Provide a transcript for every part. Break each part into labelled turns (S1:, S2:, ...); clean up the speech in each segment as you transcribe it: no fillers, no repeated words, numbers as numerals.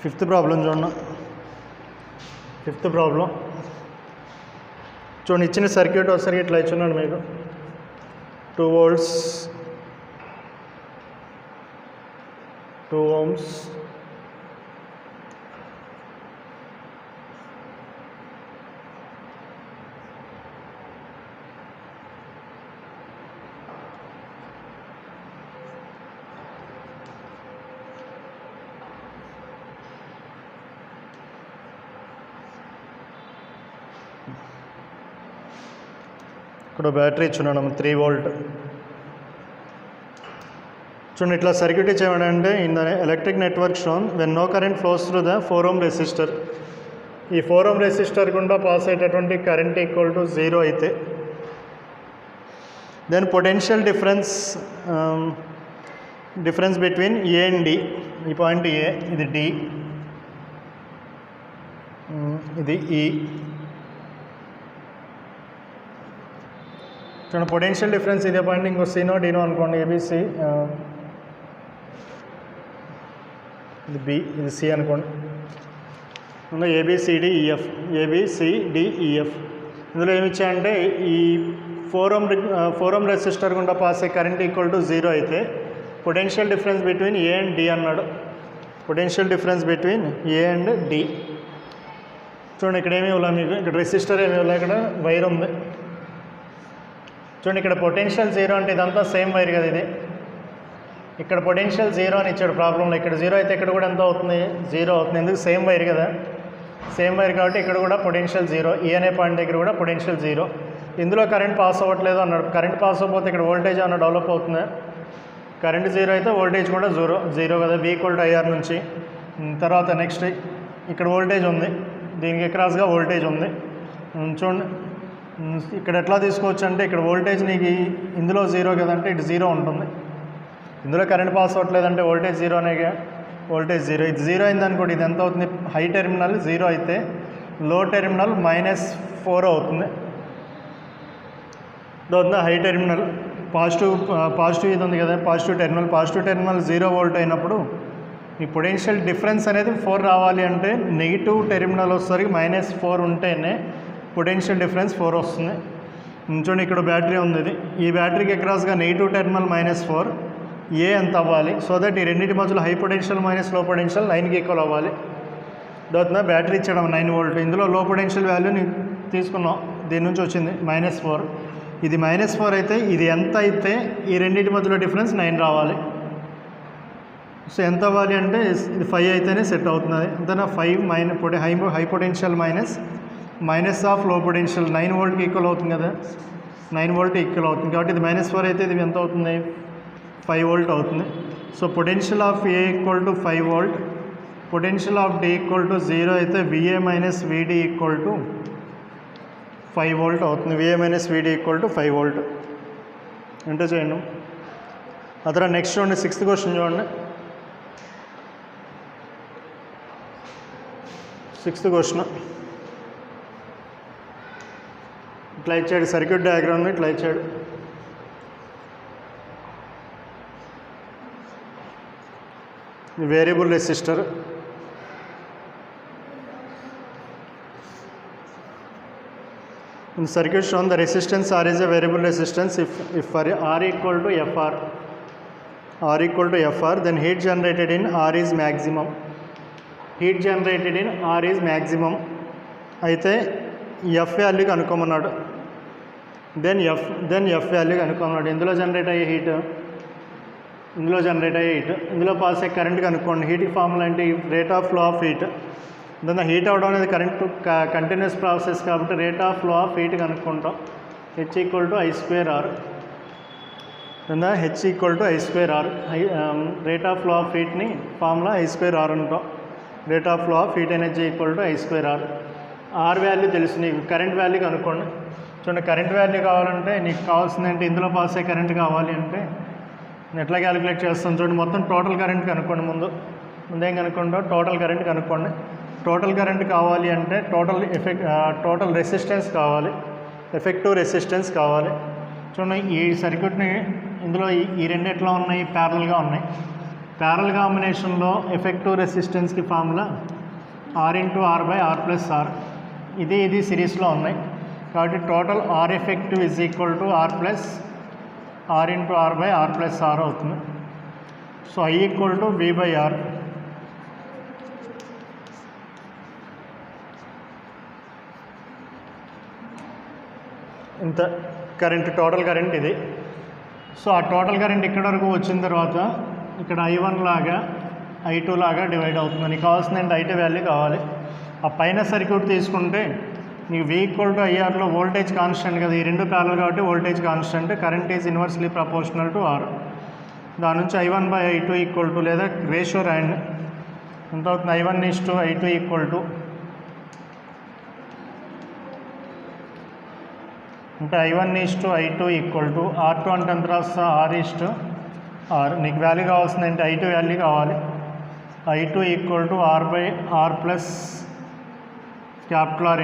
S1: Fifth problem చూడండి. Fifth problem చూడండి. ఇచ్చిన సర్క్యూట్ ఒకసారి ఇట్లా ఇచ్చున్నాడు మీకు. 2 volts 2 ohms ఇక్కడ బ్యాటరీ ఇచ్చున్నాను 3 volt. చూడండి ఇట్లా సర్క్యూట్ ఇచ్చేవాడంటే in the electric network shown when no current flows through the 4 ohm resistor. ఈ 4 ohm రెసిస్టర్ గుండా పాస్ అయ్యేటటువంటి కరెంట్ ఈక్వల్ టు 0 అయితే then potential difference between A and D. ఈ పాయింట్ ఏ, ఇది డి, ఇది ఈ. చూడండి potential difference ఇదే point. ఇంకో సీనో డీనో అనుకోండి. ఏబిసి, ఇది బి, ఇది సి అనుకోండి. ఇంకా ఏబిసిడిఈఎఫ్, ఏబిసిడిఈఎఫ్. ఇందులో ఏమి ఇచ్చాయంటే ఈ 4 ohm రెసిస్టర్ గుండా పాస్ అయ్యే కరెంట్ ఈక్వల్ టు 0 అయితే potential difference between A and D అన్నాడు. Potential difference between A and D. చూడండి ఇక్కడ ఏమి ఇవ్వాలి మీకు, ఇక్కడ రెసిస్టర్ ఏమి ఇవ్వాలి, ఇక్కడ వైర్ ఉంది. చూడండి ఇక్కడ పొటెన్షియల్ 0 అంటే ఇదంతా సేమ్ వైర్ కదా. ఇది ఇక్కడ పొటెన్షియల్ 0 అని ఇచ్చాడు ప్రాబ్లంలో. ఇక్కడ 0 అయితే ఇక్కడ కూడా ఎంత అవుతుంది, 0 అవుతుంది. ఎందుకు, సేమ్ వైర్ కదా, సేమ్ వైర్ కాబట్టి ఇక్కడ కూడా పొటెన్షియల్ 0. ఈ అనే పాయింట్ దగ్గర కూడా పొటెన్షియల్ 0. ఇందులో కరెంట్ పాస్ అవ్వట్లేదు అన్నాడు. కరెంట్ పాస్ అవ్వకపోతే ఇక్కడ వోల్టేజ్ అన్న డెవలప్ అవుతుంది. కరెంట్ 0 అయితే వోల్టేజ్ కూడా 0 కదా, V = IR నుంచి. తర్వాత నెక్స్ట్ ఇక్కడ వోల్టేజ్ ఉంది, దీనికి అక్రాస్గా వోల్టేజ్ ఉంది. చూడండి ఇక్కడ ఎట్లా తీసుకోవచ్చు అంటే ఇక్కడ వోల్టేజ్ నీకు ఇందులో 0 కదంటే ఇటు 0 ఉంటుంది. ఇందులో కరెంట్ పాస్ అవ్వట్లేదంటే వోల్టేజ్ 0 అనేగా, వోల్టేజ్ 0. ఇది 0 అయిందనుకోండి, ఇది ఎంత అవుతుంది, హై టెర్మినల్ 0 అయితే లో టెర్మినల్ -4 అవుతుంది. అవుతుంది హై టెర్మినల్ పాజిటివ్ ఇది ఉంది కదా, పాజిటివ్ టెర్మినల్ 0 volt అయినప్పుడు ఈ పొటెన్షియల్ డిఫరెన్స్ అనేది 4 రావాలి అంటే నెగిటివ్ టెర్మినల్ వచ్చేసరికి -4 ఉంటేనే పొటెన్షియల్ డిఫరెన్స్ 4 వస్తుంది. చూడండి ఇక్కడ బ్యాటరీ ఉంది. ఇది ఈ బ్యాటరీకి అక్రాస్గా నెగిటివ్ టెర్మినల్ -4 ఏ ఎంత అవ్వాలి, సో దట్ ఈ రెండింటి మధ్యలో హై పొటెన్షియల్ మైనస్ లో పొటెన్షియల్ 9కి ఈక్వల్ అవ్వాలి. అవుతుందా, బ్యాటరీ ఇచ్చడం 9 volt. ఇందులో లో పొటెన్షియల్ వాల్యూని తీసుకున్నాం, దీని నుంచి వచ్చింది -4. ఇది -4 అయితే ఇది ఎంత అయితే ఈ రెండింటి మధ్యలో డిఫరెన్స్ 9 రావాలి. సో ఎంత అవ్వాలి అంటే ఇది 5 అయితేనే సెట్ అవుతుంది. అంతేనా, 5 high potential minus of low potential 9 voltకి ఈక్వల్ అవుతుంది కదా, 9 volt ఈక్వల్ అవుతుంది. కాబట్టి ఇది -4 అయితే ఇది ఎంత అవుతుంది, 5 volt అవుతుంది. So potential of A equal to 5 volt, potential of D equal to 0 అయితే VA - VD equal to 5 volt అవుతుంది. VA - VD equal to 5 volt అంటే చేయండి. అదర నెక్స్ట్ చూడండి, 6th క్వశ్చన్ చూడండి. 6th క్వశ్చన్ ఇట్లా ఇచ్చాడు, సర్క్యూట్ డయాగ్రామ్ ఇట్లా ఇచ్చాడు. Variable resistor, in circuit shown the resistance R is a variable resistance if for R equal to FR, then heat generated in R is maximum. Heat generated in R is maximum అయితే F value కనుక్కోమన్నాడు. Then F value కనుక్కోమన్నాడు. ఇందులో generate అయ్యే heat, ఇందులో pass అయ్యే current కనుక్కోండి. హీట్కి formula ఏంటి, rate of flow of heat. దాన్ని హీట్ అవడం అనేది కంటిన్యూస్ ప్రాసెస్ కాబట్టి rate of flow of heat కనుక్కుంటాం. H = I²R. దాన్ని H = I²R. Rate of flow of హీట్ని ఫార్ములా I²R అంటాం. Rate of flow of heat energy = I²R. R value తెలుసు నీకు, కరెంట్ వాల్యూ కనుక్కోండి. చూడండి కరెంట్ వాల్యూ కావాలంటే నీకు కావాల్సింది ఏంటి, ఇందులో పాస్ అయ్యే కరెంట్ కావాలి అంటే ఎట్లా క్యాలిక్యులేట్ చేస్తాను చూడండి. మొత్తం టోటల్ కరెంట్ కనుక్కోండి. ముందేం కనుక్కుంటాం, టోటల్ కరెంట్ కనుక్కోండి. టోటల్ కరెంట్ కావాలి అంటే టోటల్ రెసిస్టెన్స్ కావాలి, ఎఫెక్టివ్ రెసిస్టెన్స్ కావాలి. చూడండి ఈ సర్క్యూట్ని ఇందులో ఈ రెండు ఎట్లా ఉన్నాయి, ప్యారలల్గా ఉన్నాయి. ప్యారల్ కాంబినేషన్లో ఎఫెక్టివ్ రెసిస్టెన్స్కి ఫార్ములా R/R+R. ఇది సిరీస్లో ఉన్నాయి కాబట్టి total R effective is equal to R/R+R అవుతుంది. So I equal to V/R. ఇంత కరెంట్, టోటల్ కరెంట్ ఇది. సో ఆ టోటల్ కరెంట్ ఇక్కడ వరకు వచ్చిన తర్వాత ఇక్కడ I1 లాగా I2 లాగా డివైడ్ అవుతుంది. నీకు కావాల్సిన I2 వాల్యూ కావాలి. ఆ పైన సర్క్యూట్ తీసుకుంటే నీకు V ఈక్వల్ టు IRలో వోల్టేజ్ కాన్స్టెంట్ కదా, ఈ రెండు ప్యారల్ కాబట్టి voltage constant, current is inversely proportional to R. దాని నుంచి I1/I2 ఈక్వల్ టు, లేదా రేషియో రాయండి ఎంత అవుతుంది, I1:I2 ఈక్వల్ టు అంటే I1:I2 ఈక్వల్ టు R2 అంటే ఎంత రాస్తా R/R. నీకు వాల్యూ కావాల్సింది అంటే I2 వాల్యూ కావాలి. I2 equal to R/R+R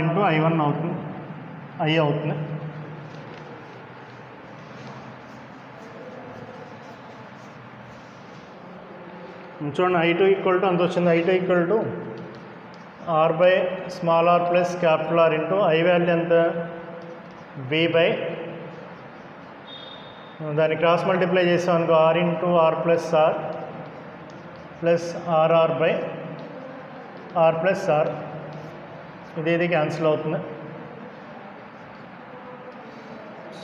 S1: into I1 అవుతుంది, I అవుతుంది. చూడండి I2 ఈక్వల్ టు అంత వచ్చింది. I2 equal to R/r+R into I value ఎంత V బై దాన్ని క్రాస్ మల్టిప్లై చేసాం అనుకో R/R+R ప్లస్ RR/R+R. ఇది క్యాన్సిల్ అవుతుంది.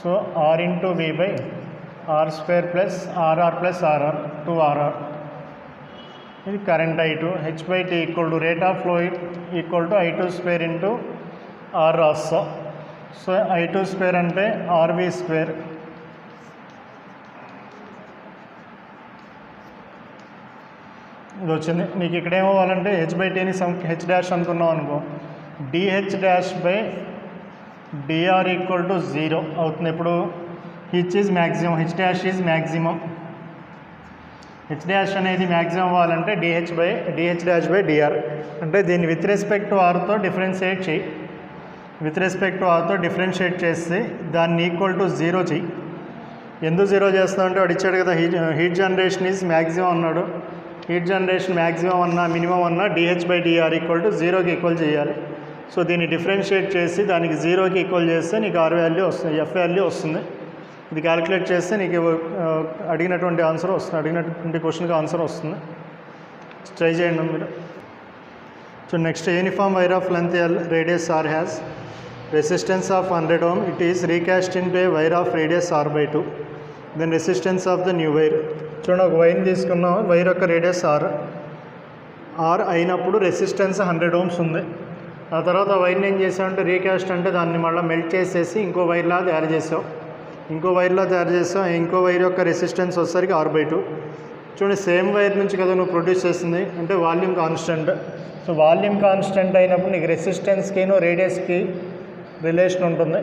S1: So R/V/R² plus RR+RR 2RR. ఇది current I2. H/T equal to rate of flow equal to I2² into R రాస్తాం. So I2² అంటే RV². ఇది వచ్చింది. నీకు ఇక్కడ ఏమవ్వాలంటే H/Tని H' అనుకున్నాం అనుకో, DH'/DR ఈక్వల్ టు 0 అవుతుంది. ఇప్పుడు H is maximum, H' is maximum. H' అనేది మ్యాక్సిమం అవ్వాలంటే DH'/DR అంటే దీన్ని విత్ రెస్పెక్ట్ టు Rతో డిఫరెన్షియేట్ చేయి. విత్ రెస్పెక్ట్ టు Rతో డిఫరెన్షియేట్ చేసి దాన్ని ఈక్వల్ టు 0 చెయ్యి. ఎందుకు 0 చేస్తున్నావు అంటే వాడు ఇచ్చాడు కదా, హీట్ జనరేషన్ ఈజ్ మ్యాక్సిమం అన్నాడు. హీట్ జనరేషన్ మ్యాక్సిమం అన్నా మినిమం అన్నా DH/DR ఈక్వల్ టు 0కి ఈక్వల్ చేయాలి. సో దీన్ని డిఫరెన్షియేట్ చేసి దానికి 0కి ఈక్వల్ చేస్తే నీకు R వాల్యూ వస్తుంది, F వాల్యూ వస్తుంది. ఇది క్యాలిక్యులేట్ చేస్తే నీకు అడిగినటువంటి ఆన్సర్ వస్తుంది, అడిగినటువంటి క్వశ్చన్కి ఆన్సర్ వస్తుంది. ట్రై చేయండి మీరు. So next, uniform wire of length L, radius R has resistance of 100 ohm. It is recast into a wire of radius R/2. Then resistance of the new wire. చూడండి, ఒక వైర్ని తీసుకున్నాం, wire యొక్క radius R అయినప్పుడు resistance 100 ohms ఉంది. ఆ తర్వాత వైర్ని ఏం చేసామంటే రీకాస్ట్ అంటే దాన్ని మళ్ళీ మెల్ట్ చేసేసి ఇంకో వైర్లా తయారు చేసాం. ఇంకో వైర్ యొక్క రెసిస్టెన్స్ వచ్చేసరికి R/2. చూడండి, సేమ్ వైర్ నుంచి కదా నువ్వు ప్రొడ్యూస్ చేస్తుంది అంటే volume constant. So volume constant అయినప్పుడు నీకు రెసిస్టెన్స్కిను రేడియస్కి రిలేషన్ ఉంటుంది.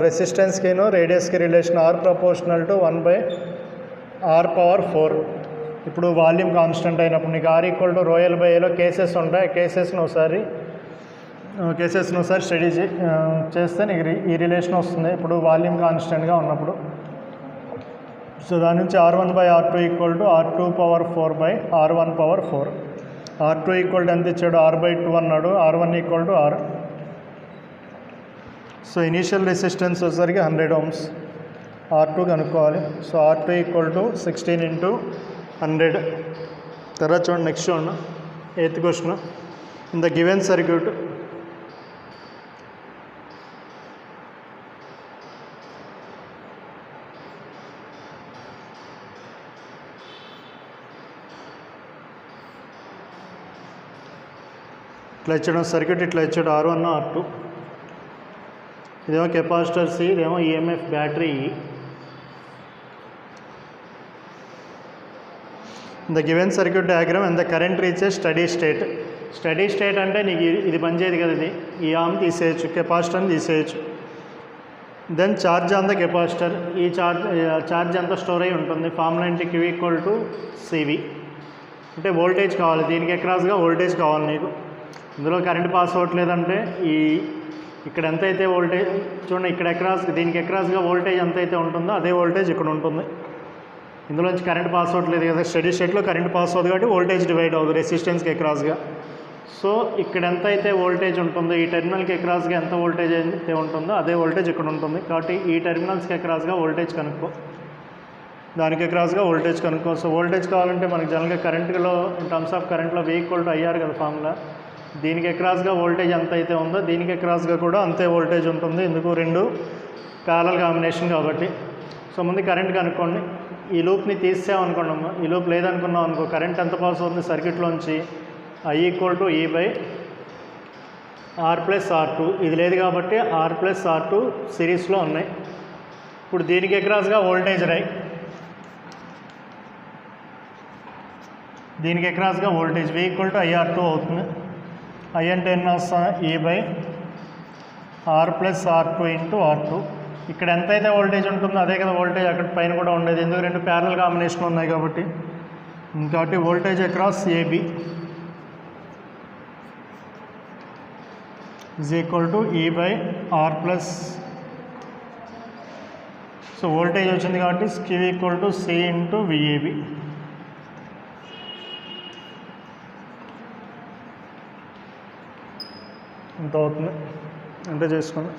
S1: రెసిస్టెన్స్కిను రేడియస్కి రిలేషన్ R/1 1/R⁴. ఇప్పుడు వాల్యూమ్ కాన్స్టెంట్ అయినప్పుడు నీకు R ఈక్వల్ టు ρL/Aలో కేసెస్ ఉంటాయి. కేసెస్ని ఒకసారి స్టడీ చేస్తే నీకు ఈ రిలేషన్ వస్తుంది ఇప్పుడు వాల్యూమ్ కాన్స్టెంట్గా ఉన్నప్పుడు. సో దాని నుంచి R1/R2 equal to R2⁴/R1⁴. R2 equal to ఎంత ఇచ్చాడు, R/2 అన్నాడు. R1 equal to R. So initial resistance వచ్చేసరికి 100 ohms. R2 కనుక్కోవాలి. So R2 equal to 16 × 100. తర్వాత చూడండి, నెక్స్ట్ చూడండి, 8th question. In the given circuit ఇట్లా ఇచ్చాడు సర్క్యూట్, ఇట్లా ఇచ్చాడు R1 R2. ఇదేమో కెపాసిటర్ C, ఇదేమో EMF battery E. The given circuit diagram and the current reaches steady state. Steady state అంటే నీకు ఇది పనిచేయదు కదా, ఇది ఈ ఆర్మ్ తీసేయచ్చు, కెపాసిటర్ని తీసేయచ్చు. Then charge on the capacitor. ఈ ఛార్జ్ అంతా స్టోర్ అయి ఉంటుంది. ఫార్ములా అంటే Q ఈక్వల్ టు CV. అంటే వోల్టేజ్ కావాలి, దీనికి అక్రాస్గా వోల్టేజ్ కావాలి నీకు. ఇందులో కరెంట్ పాస్ అవ్వట్లేదంటే ఇక్కడ ఎంతైతే వోల్టేజ్ చూడండి, ఇక్కడ దీనికి అక్రాస్గా వోల్టేజ్ ఎంతైతే ఉంటుందో అదే వోల్టేజ్ ఇక్కడ ఉంటుంది. ఇందులోంచి కరెంట్ పాస్ అవ్వట్లేదు కదా, స్టడీ స్టేట్లో కరెంట్ పాస్ అవుతుంది కాబట్టి వోల్టేజ్ డివైడ్ అవుతుంది రెసిస్టెన్స్కి అక్రాస్గా. సో ఇక్కడ ఎంత అయితే వోల్టేజ్ ఉంటుందో ఈ టెర్మినల్కి అక్రాస్గా ఎంత వోల్టేజ్ అయితే ఉంటుందో అదే వోల్టేజ్ ఇక్కడ ఉంటుంది. కాబట్టి ఈ టెర్మినల్స్కి అక్రాస్గా వోల్టేజ్ కనుక్కో, దానికి అక్రాస్గా వోల్టేజ్ కనుక్కో. సో వోల్టేజ్ కావాలంటే మనకి జనరల్గా కరెంట్లో ఇన్ టర్మ్స్ ఆఫ్ కరెంట్లో V = IR కదా ఫార్ములా. దీనికి అక్రాస్గా వోల్టేజ్ ఎంత అయితే ఉందో దీనికి అక్రాస్గా కూడా అంతే వోల్టేజ్ ఉంటుంది, ఎందుకు రెండు ప్యారలల్ కాంబినేషన్ కాబట్టి. సో ముందు కరెంట్ కనుక్కోండి. ఈ లూప్ని తీసామనుకోండి, ఈ లూప్ లేదనుకున్నాం అనుకో, కరెంట్ ఎంత పాస్ అవుతుంది సర్క్యూట్లోంచి I = E/R+R2. ఇది లేదు కాబట్టి R+R2 సిరీస్లో ఉన్నాయి. ఇప్పుడు దీనికి అక్రాస్గా వోల్టేజ్ రాయి, దీనికి అక్రాస్గా వోల్టేజ్ V = IR2 అవుతుంది. I అంటే ఎన్ని వస్తా E/R+R2 × R2. ఇక్కడ ఎంతైతే వోల్టేజ్ ఉంటుందో అదే కదా వోల్టేజ్ అక్కడ పైన కూడా ఉండేది, ఎందుకు రెండు ప్యారలల్ కాంబినేషన్ ఉన్నాయి కాబట్టి. కాబట్టి voltage across AB = E/R+. So voltage వచ్చింది కాబట్టి Q = C × VAB. ఎంత అవుతుంది ఎంత చేసుకోండి.